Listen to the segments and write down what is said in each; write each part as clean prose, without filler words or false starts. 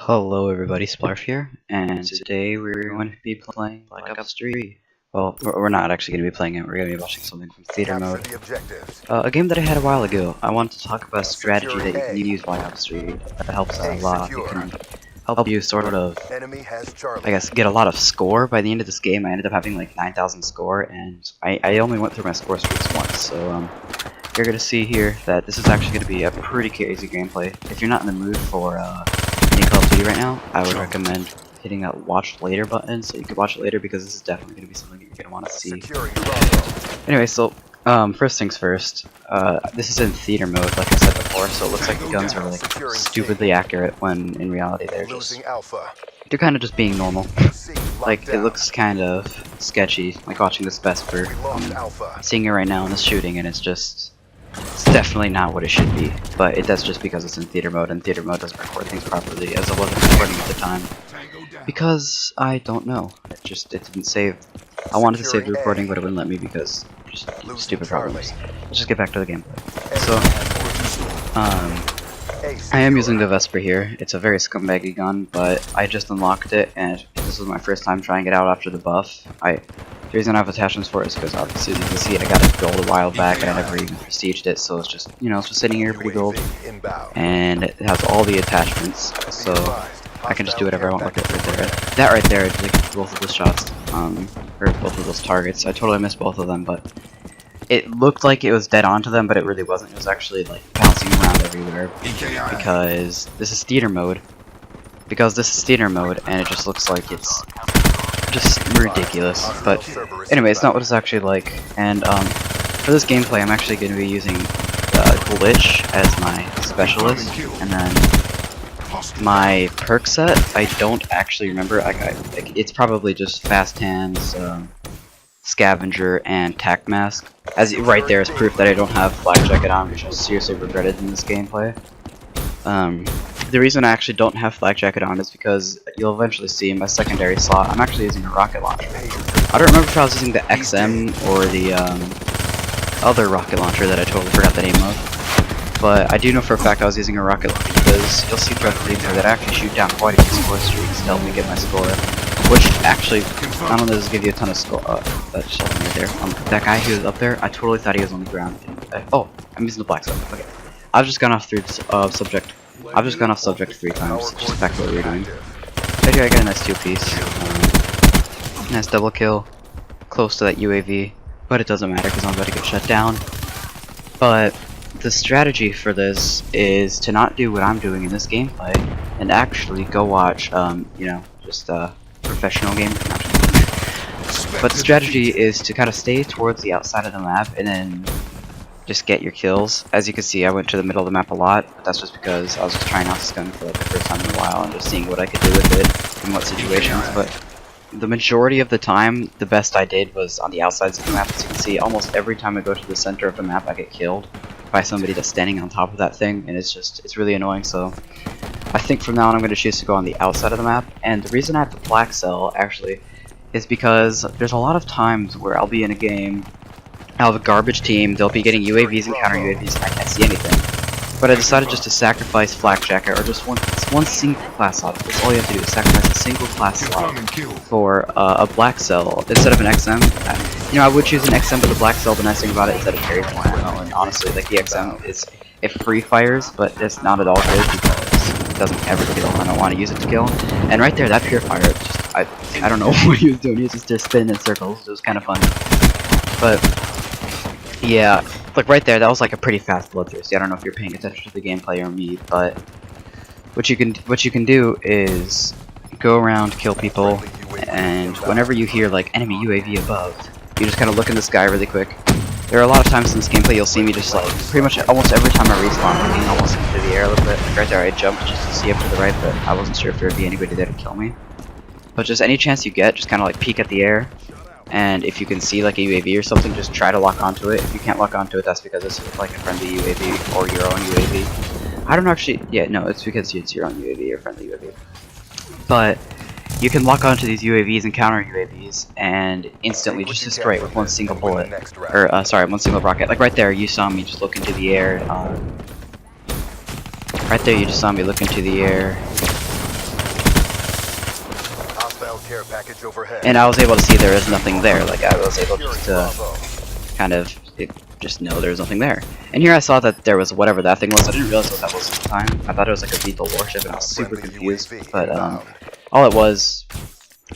Hello everybody, Splarff here, and today we're going to be playing Black Ops 3. Well, we're not actually going to be playing it, we're going to be watching something from theater mode. A game that I had a while ago. I wanted to talk about a strategy that you can use Black Ops 3 that helps out a lot. It can help you sort of, I guess, get a lot of score. By the end of this game, I ended up having like 9,000 score, and I only went through my score streaks once, so you're going to see here that this is actually going to be a pretty crazy gameplay. If you're not in the mood for any Call of Duty right now, I would recommend hitting that watch later button so you can watch it later, because this is definitely going to be something you're going to want to see. Anyway, so first things first, this is in theater mode like I said before, so it looks like the guns are like stupidly accurate when in reality they're kind of just being normal. Like, it looks kind of sketchy, like watching this Vesper. Seeing it right now in this shooting, and it's definitely not what it should be, but that's just because it's in theater mode, and theater mode doesn't record things properly, as it wasn't recording at the time. Because I don't know, it didn't save. I wanted to save the recording, but it wouldn't let me because just stupid problems. Let's just get back to the gameplay. So, I am using the Vesper here. It's a very scumbaggy gun, but I just unlocked it, and this was my first time trying it out after the buff. The reason I have attachments for it is because obviously, as you can see, I got it gold a while back, and I never even prestiged it, so it's just, you know, it's just sitting here pretty gold. And it has all the attachments, so I can just do whatever I want with it right there. That right there, like both of those shots, or both of those targets. I totally missed both of them, but it looked like it was dead onto them, but it really wasn't. It was actually like bouncing around everywhere because this is theater mode. And it just looks like it's just ridiculous. But anyway, it's not what it's actually like. And for this gameplay, I'm actually going to be using Glitch as my specialist, and then my perk set, I don't actually remember. It's probably just fast hands, scavenger, and tac mask. As right there is proof that I don't have flak jacket on, which I seriously regretted in this gameplay. The reason I actually don't have flak jacket on is because you'll eventually see in my secondary slot, I'm actually using a rocket launcher. I don't remember if I was using the XM or the other rocket launcher that I totally forgot the name of. But I do know for a fact I was using a rocket launcher, because you'll see throughout the gameplay that I actually shoot down quite a few score streaks to help me get my score. Which actually, not only does it give you a ton of score, that just right there. That guy who was up there, I totally thought he was on the ground. Oh, I'm using the black stuff. Okay, I've just gone off through subject. I've just gone off subject 3 times, just back to what we were doing. Right here I got a nice 2-piece. Nice double kill, close to that UAV, but it doesn't matter because I'm about to get shut down. But the strategy for this is to not do what I'm doing in this gameplay, and actually go watch, you know, just professional game. But the strategy is to kind of stay towards the outside of the map, and then just get your kills. As you can see, I went to the middle of the map a lot, but that's just because I was just trying out this gun for like the first time in a while and just seeing what I could do with it in what situations. But the majority of the time, the best I did was on the outsides of the map. As you can see, almost every time I go to the center of the map, I get killed by somebody that's standing on top of that thing, and it's really annoying. So I think from now on I'm going to choose to go on the outside of the map. And the reason I have the black cell actually is because there's a lot of times where I'll be in a game, I'll have a garbage team, they'll be getting UAVs and counter UAVs, and I can't see anything. But I decided just to sacrifice flak jacket, or just one single class slot. That's all you have to do, is sacrifice a single class slot for a black cell instead of an XM. You know, I would choose an XM, but the black cell, the nice thing about it is that it carries more ammo, and honestly, like, the XM it free fires, but it's not at all good because it doesn't ever kill. I don't want to use it to kill. And right there, that purifier, I don't know what he was doing. He was just spinning in circles. It was kind of fun. But yeah, like right there, that was like a pretty fast bloodthirsty. I don't know if you're paying attention to the gameplay or me, but what you can do is go around, kill people, and whenever you hear like enemy UAV above, you just kind of look in the sky really quick. There are a lot of times in this gameplay you'll see me just like pretty much almost every time I respawn, looking almost into the air a little bit. Like right there, I jumped just to see up to the right, but I wasn't sure if there would be anybody there to kill me. But just any chance you get, just kind of like peek at the air. And if you can see like a UAV or something, just try to lock onto it. If you can't lock onto it, that's because it's like a friendly UAV or your own UAV. I don't actually, yeah, no, it's because it's your own UAV or friendly UAV. But you can lock onto these UAVs and counter UAVs and instantly just destroy it with one single bullet. Or, sorry, one single rocket. Like right there, you saw me just look into the air. Right there, you just saw me look into the air. And I was able to see there is nothing there. Like, I was able just to kind of just know there was nothing there. And here I saw that there was whatever that thing was. I didn't realize what that was at the time. I thought it was like a lethal warship, and I was super confused. But all it was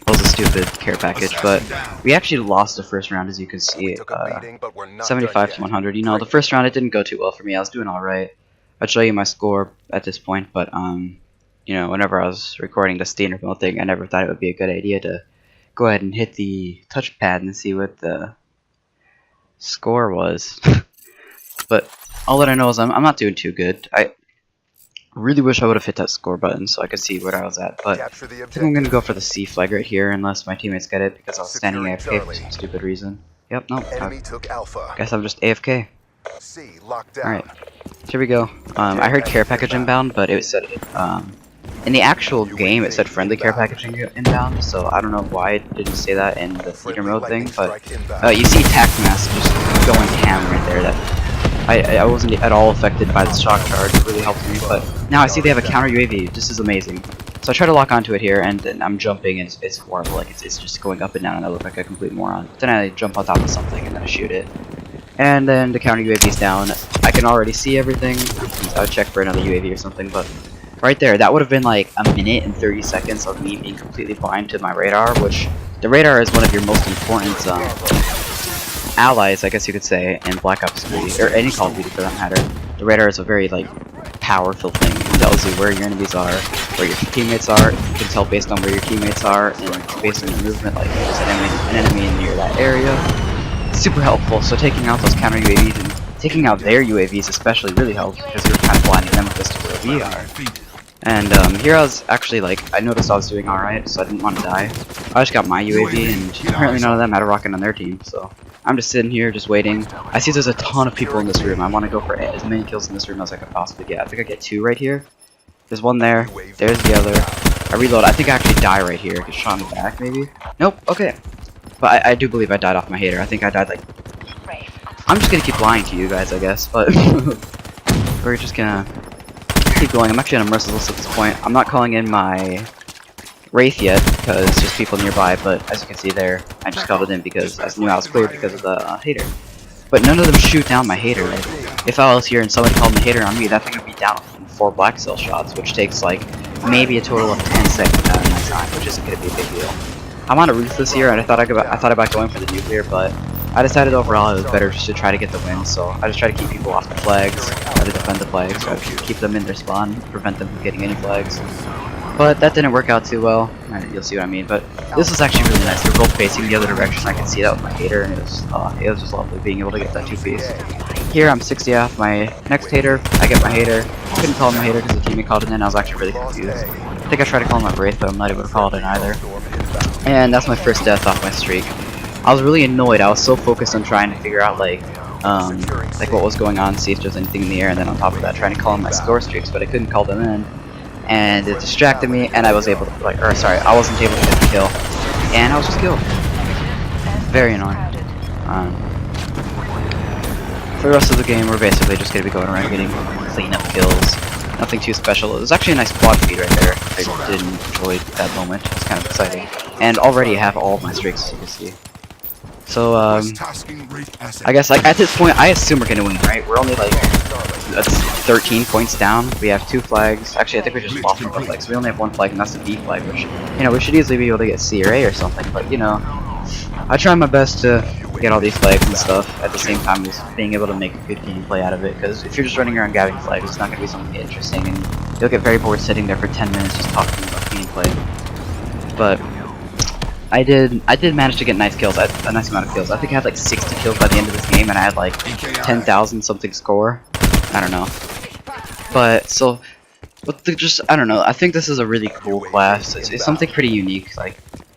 a stupid care package. But we actually lost the first round, as you can see, 75 to 100. You know, the first round it didn't go too well for me. I was doing all right. I'd show you my score at this point, but you know, whenever I was recording the standard mode thing, I never thought it would be a good idea to go ahead and hit the touchpad and see what the score was. But all that I know is I'm not doing too good. I really wish I would have hit that score button so I could see where I was at, but I think I'm gonna go for the C flag right here unless my teammates get it because I was standing AFK for some stupid reason. Yep, nope. Guess I'm just AFK. Alright, here we go. I heard care package inbound, but it said in the actual game it said friendly care packaging inbound, so I don't know why it didn't say that in the theater mode thing, but you see tac mask just going ham right there. That I wasn't at all affected by the shock charge. It really helped me, but now I see they have a counter UAV. This is amazing. So I try to lock onto it here, and then I'm jumping, and it's horrible. Like it's just going up and down, and I look like a complete moron. Then I jump on top of something, and then I shoot it. And then the counter UAV's down. I can already see everything. I'll check for another UAV or something, but right there, that would have been like a minute and 30 seconds of me being completely blind to my radar, which the radar is one of your most important allies, I guess you could say, in Black Ops 3, or any Call of Duty for that matter. The radar is a very, like, powerful thing. It tells you where your enemies are, where your teammates are. You can tell based on where your teammates are, and based on your movement, like, there's an enemy near that area. It's super helpful, so taking out those counter UAVs, and taking out their UAVs especially really helps, because you're kind of blinding them with this to where we are. And here I was actually, like, I noticed I was doing alright, so I didn't want to die. I just got my UAV, and apparently none of them had a rocket on their team, so I'm just sitting here, just waiting. I see there's a ton of people in this room. I want to go for as many kills in this room as I could possibly get. I think I get 2 right here. There's one there. There's the other. I reload. I think I actually die right here. Get shot in the back, maybe? Nope. Okay. But I do believe I died off my hater. I think I died, like... I'm just going to keep lying to you guys, I guess, but... we're just going to keep going. I'm actually on a merciless at this point. I'm not calling in my Wraith yet, because it's just people nearby, but as you can see there, I just called it in because I knew I was clear because of the hater. But none of them shoot down my hater. Like, if I was here and somebody called the hater on me, that thing would be down in 4 black cell shots, which takes like maybe a total of 10 seconds out of my time, which isn't going to be a big deal. I'm on a ruthless here, and I thought about going for the nuclear, but I decided overall it was better just to try to get the win, so I just try to keep people off the flags, try to defend the flags, try to keep them in their spawn, prevent them from getting any flags. But that didn't work out too well. You'll see what I mean. But this was actually really nice. They're both facing the other direction. I could see that with my hater, and it was just lovely being able to get that 2-piece. Here I'm 60 off my next hater. I get my hater. I couldn't call him my hater because the teammate called it in. I was actually really confused. I think I tried to call him my Wraith, but I'm not able to call it in either. And that's my first death off my streak. I was really annoyed. I was so focused on trying to figure out like what was going on, see if there's anything in the air, and then on top of that, trying to call in my score streaks, but I couldn't call them in. And it distracted me, and I was able to, I wasn't able to get the kill, and I was just killed. Very annoying. For the rest of the game, we're basically just going to be going around getting clean-up kills. Nothing too special. It was actually a nice quad feed right there. I did enjoy that moment. It's kind of exciting. And already I have all of my streaks, as you can see. So, I guess, like, at this point, I assume we're going to win, right? We're only, like, that's 13 points down. We have 2 flags. Actually, I think we just lost 1 flag. So we only have 1 flag, and that's the B flag, which, you know, we should easily be able to get C or A or something. But, you know, I try my best to get all these flags and stuff at the same time as being able to make a good gameplay out of it. Because if you're just running around gathering flags, it's not going to be something interesting, and you'll get very bored sitting there for 10 minutes just talking about gameplay. But I did manage to get nice kills, a nice amount of kills. I think I had like 60 kills by the end of this game, and I had like 10,000 something score. I don't know. But so, I don't know. I think this is a really cool class. It's something pretty unique. Like,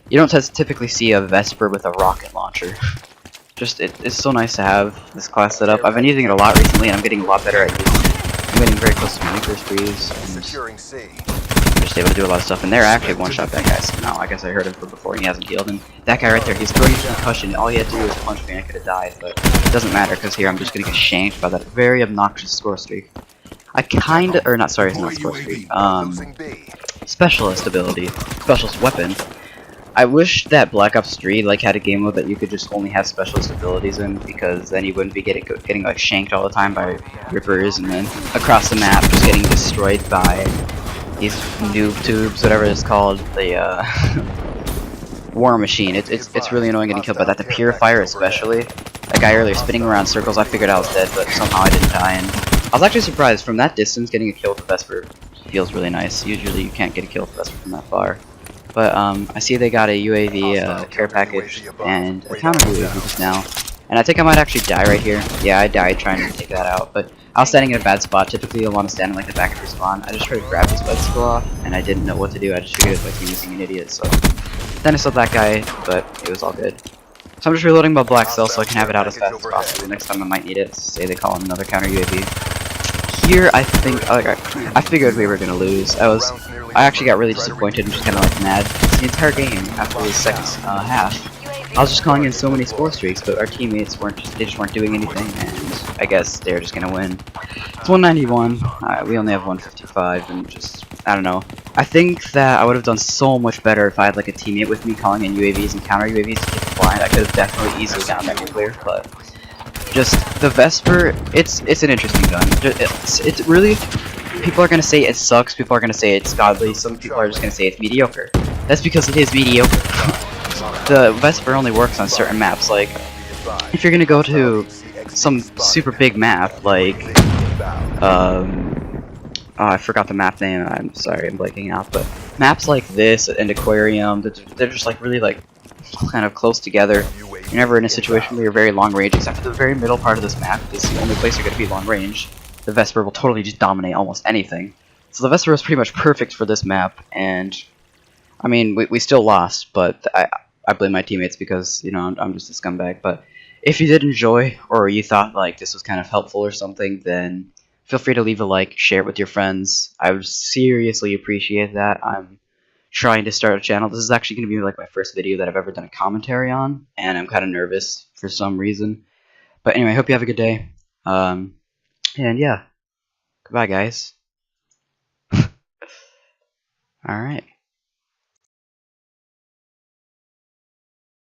you don't typically see a Vesper with a rocket launcher. It's so nice to have this class set up. I've been using it a lot recently, and I'm getting a lot better at using it. I'm getting very close to my nuclear sprees. I'm just able to do a lot of stuff, and there I actually one-shot that guy somehow. I guess I heard him from before, and he hasn't healed. And that guy right there, he's throwing a concussion. All he had to do was punch me, and I could have died, but it doesn't matter, because here I'm just going to get shanked by that very obnoxious score streak. I kinda, or not, sorry, it's not score streak. Specialist ability, specialist weapon. I wish that Black Ops 3 like had a game mode that you could just only have specialist abilities in, because then you wouldn't be getting like shanked all the time by rippers, and then across the map just getting destroyed by these noob tubes, whatever it's called, the war machine. It's really annoying getting killed by that. The purifier especially. That guy earlier spinning around circles, I figured I was dead, but somehow I didn't die, and I was actually surprised. From that distance, getting a kill with the Vesper feels really nice. Usually you can't get a kill with the Vesper from that far. But I see they got a UAV care package and a counter UAV just now. And I think I might actually die right here. Yeah, I died trying to take that out, but I was standing in a bad spot. Typically you'll want to stand in like the back of your spawn. I just tried to grab this bicycle off, and I didn't know what to do. I just figured my team was being an idiot, so then I saw that guy, but it was all good. So I'm just reloading my black cell so I can have it out as fast as possible. Next time I might need it. Say they call him another counter UAV. Here, I think I figured we were gonna lose. I actually got really disappointed and just kind of like mad. The entire game after the second half, I was just calling in so many score streaks, but our teammates just weren't doing anything, and I guess they're just gonna win. It's 191. We only have 155, and just I don't know. I think that I would have done so much better if I had like a teammate with me calling in UAVs and counter UAVs to keep it blind. I could have definitely easily gotten that nuclear, but just the Vesper, it's an interesting gun. It's really, people are gonna say it sucks. People are gonna say it's godly. Some people are just gonna say it's mediocre. That's because it is mediocre. The Vesper only works on certain maps. Like if you're gonna go to some super big map, like oh, I forgot the map name. I'm sorry, I'm blanking out. But maps like this and Aquarium, they're just like really like kind of close together. You're never in a situation where you're very long range, except for the very middle part of this map. This is the only place you're going to be long range. The Vesper will totally just dominate almost anything. So the Vesper was pretty much perfect for this map, and I mean, we still lost, but I blame my teammates because, you know, I'm just a scumbag. But if you did enjoy, or you thought like this was kind of helpful or something, then feel free to leave a like, share it with your friends. I would seriously appreciate that. I'm trying to start a channel. This is actually going to be like my first video that I've ever done a commentary on, and I'm kind of nervous for some reason. But anyway, I hope you have a good day. And yeah, goodbye, guys. All right.